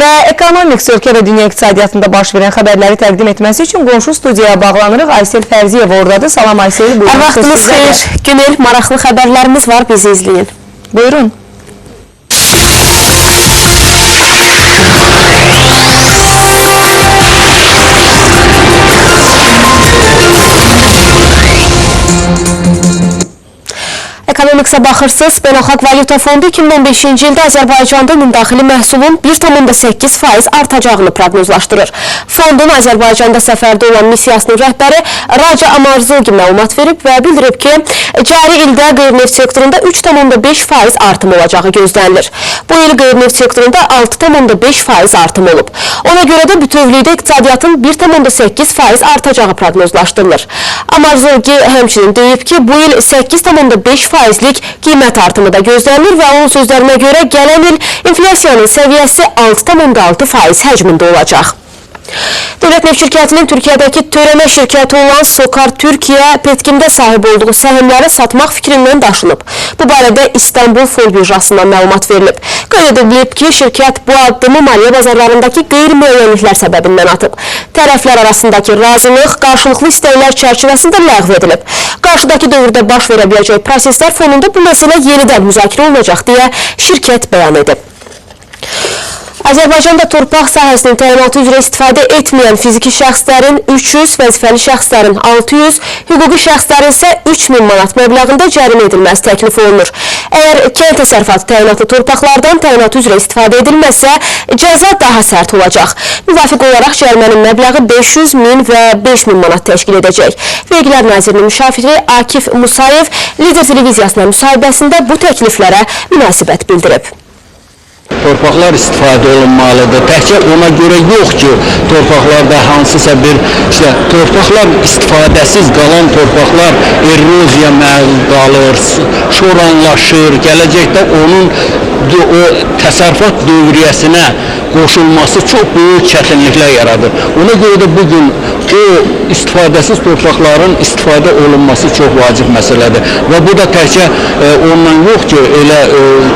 Və ekonomik, ölkə və dünya iqtisadiyyatında baş verən xəbərləri təqdim etməsi üçün qonşu studiyaya bağlanırıq. Aysel Fərziyev oradadır. Salam Aysel. Hər vaxtınız xeyir. Günel, maraqlı xəbərlərimiz var, bizi izləyin. Buyurun. Ekonomiksə baxırsınız, Beynəlxalq Valyuta Fondu 2015-ci ildə Azərbaycanda ümumdaxili məhsulun 1,8% artacağını proqnozlaşdırır. Fondun Azərbaycanda səfərdə olan missiyasının rəhbəri Raca Amarzogi məlumat verib və bildirib ki, cari ildə qeyri-neft sektorunda 3,5% artım olacağı gözlənilir. Bu il qeyri-neft sektorunda 6,5% artım olub. Ona görə də bütövlükdə iqtisadiyyatın 1,8% artacağı proqnozlaşdırılır. Amarzogi həmçinin deyib ki, bu il 8,5%lik qiymət artımı da gözlənilir və onun sözlərinə görə gələn il inflyasiyanın səviyyəsi 6,6% həcmində olacaq. Dövlət Neft Şirkətinin Türkiyədəki törəmə şirkəti olan Sokar Türkiyə Petkimdə sahib olduğu səhmləri satmaq fikrindən daşınıb. Bu barədə İstanbul Fon Birjasından məlumat verilib. Qeyd edilib ki, şirkət bu addımı maliyyə bazarlarındakı qeyri-müəyyənliklər səbəbindən atıb. Tərəflər arasındakı razılıq qarşılıqlı istəklər çərçivəsində ləğv edilib. Qarşıdakı dövrdə baş verə biləcək proseslər fonunda bu məsələ yenidən müzakirə olunacaq deyə şirkət bəyan edib. Azərbaycanda torpaq sahəsinin təyinatı üzrə istifadə etməyən fiziki şəxslərin 300, vəzifəli şəxslərin 600, hüquqi şəxslərin isə 3000 manat məbləğində cərimə edilməsi təklif olunur. Əgər kənd təsərrüfatı təyinatı torpaqlardan təyinatı üzrə istifadə edilməsə, cəza daha sərt olacaq. Müvafiq olaraq cərimənin məbləği 500, 1000 və 5000 manat təşkil edəcək. Vergilər Nazirinin müşaviri Akif Musayev Lider televiziyasına müsahibəsində bu təkliflərə münasibət bildirib. Torpaqlar istifadə olunmalıdır. Təkcə ona görə yox ki, torpaqlarda hansısa bir torpaqlar istifadəsiz qalan torpaqlar eroziya məruz qalır, şoranlaşır. Gələcəkdə onun o təsərrüfat dövriyyəsinə qoşulması çox böyük çətinliklər yaradır. Ona görə də bugün o istifadəsiz torpaqların istifadə olunması çox vacib məsələdir. Və bu da təkcə ondan yox ki, elə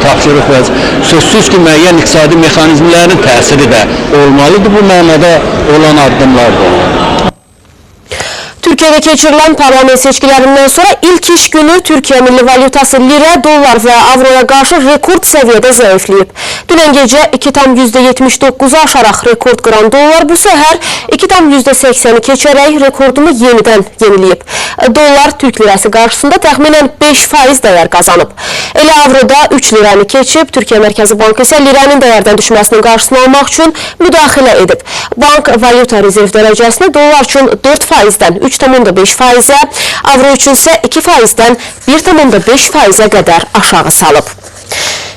tapşırıq və sözsüz ki, müəyyən iqtisadi mexanizmlərin təsiri də olmalıdır. Bu mənada olan addımlardır. Türkiyədə keçirilən parlament seçkilərindən sonra ilk iş günü Türkiyə milli valyutası lirə, dollar və avroya qarşı rekord səviyyədə zəifləyib. Dünən gecə 2,79-u aşaraq rekord qıran dollar bu səhər 2,80-i keçərək rekordunu yenidən yeniləyib. Dollar Türk lirəsi qarşısında təxminən 5% dəyər qazanıb. Elə avroda 3 liranı keçib, Türkiyə Mərkəzi Bankı isə lirənin dəyərdən düşməsinin qarşısını almaq üçün müdaxilə edib. Bank valyuta rezerv dərəcəsini dollar üçün 4%-dən 3,5%-ə, avro üçün isə 2%-dən 1,5%-ə qədər aşağı salıb.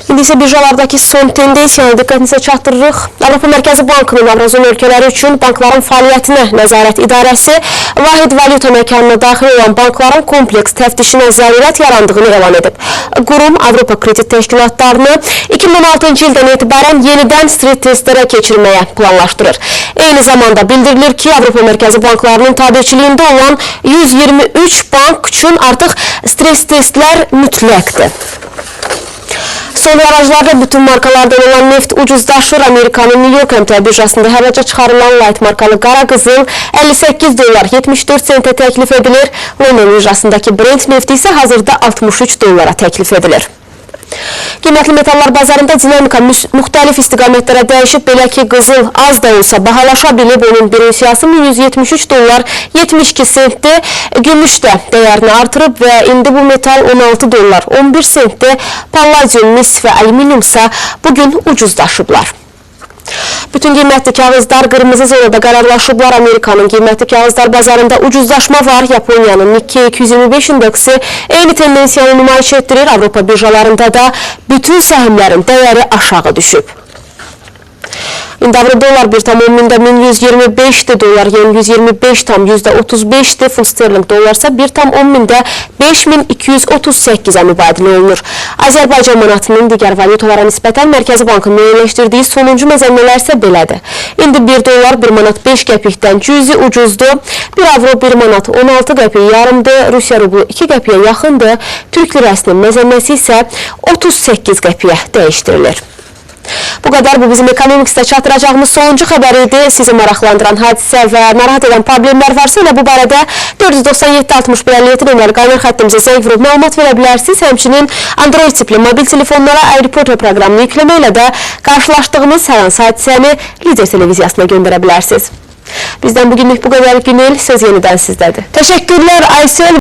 İndi isə birjalardakı son tendensiyanı diqqətinizə çatdırırıq. Avropa Mərkəzi Bankının Avrozon ölkələri üçün bankların fəaliyyətinə nəzarət idarəsi vahid valyuta məkanına daxil olan bankların kompleks təftişinə zərurət yarandığını elan edib. Qurum Avropa kredit təşkilatlarını 2016-cı ildən etibarən yenidən stres testlərə keçirməyə planlaşdırır. Eyni zamanda bildirilir ki, Avropa Mərkəzi Banklarının tabiçiliyində olan 123 bank üçün artıq stres testlər mütləqdir. Son araclarda bütün markalardan olan neft ucuzlaşır. Amerikanın New York əmtia birjasında hərraca çıxarılan light markalı qara qızıl 58 dollar 74 sentə təklif edilir. London birjasındakı Brent nefti isə hazırda 63 dollara təklif edilir. Qiymətli metallar bazarında dinamika müxtəlif istiqamətlərə dəyişib, belə ki, qızıl az da olsa bahalaşa bilib, onun bir unsiyası 173 dollar 72 sentdir, gümüş də dəyərini artırıb və indi bu metal 16 dollar 11 sentdir, palladium, mis və alüminiumsa bugün ucuzlaşıblar. Bütün qiymətli kağızlar qırmızı zonada qərarlaşıblar. Amerikanın qiymətli kağızlar bazarında ucuzlaşma var. Yaponiyanın Nikkei 225 indeksi eyni tendensiyanı nümayiş etdirir. Avropa birjalarında da bütün səhmlərin dəyəri aşağı düşüb. İndi avro dollar 1,10-də 1125'dir, dolar yen 125,35'dir, funt sterling dollarsa 1,10-də 5238'ə mübadilə olunur. Azərbaycan manatının digər valyutalara nisbətən Mərkəzi Bankın müəyyənləşdirdiyi sonuncu məzəmmələr isə belədir. İndi 1 dollar 1 manat 5 qəpikdən cüzi ucuzdur, 1 avro 1 manat 16 qəpik yarımdır, Rusiya rublu 2 qəpiyə yaxındır, Türk lirəsinin məzəmməsi isə 38 qəpiyə dəyişdirilir. Bu kadar, bu bizim Ekonomikis'te çatıracağımız sonuncu xəbər idi. Sizi maraqlandıran hadisə və narahat edən problemlər varsa, elə bu barədə 497-61-57 nömrəli qaynar xəttimizə zəng vurub məlumat verə bilərsiniz. Həmçinin Android tipli mobil telefonlara iReporter proqramını yükləməklə də qarşılaşdığınız hər hansı hadisəni Lider televiziyasına göndərə bilərsiniz. Bizdən bugünlük bu qədər, Günel. Söz yenidən sizdədir. Teşekkürler Aysel.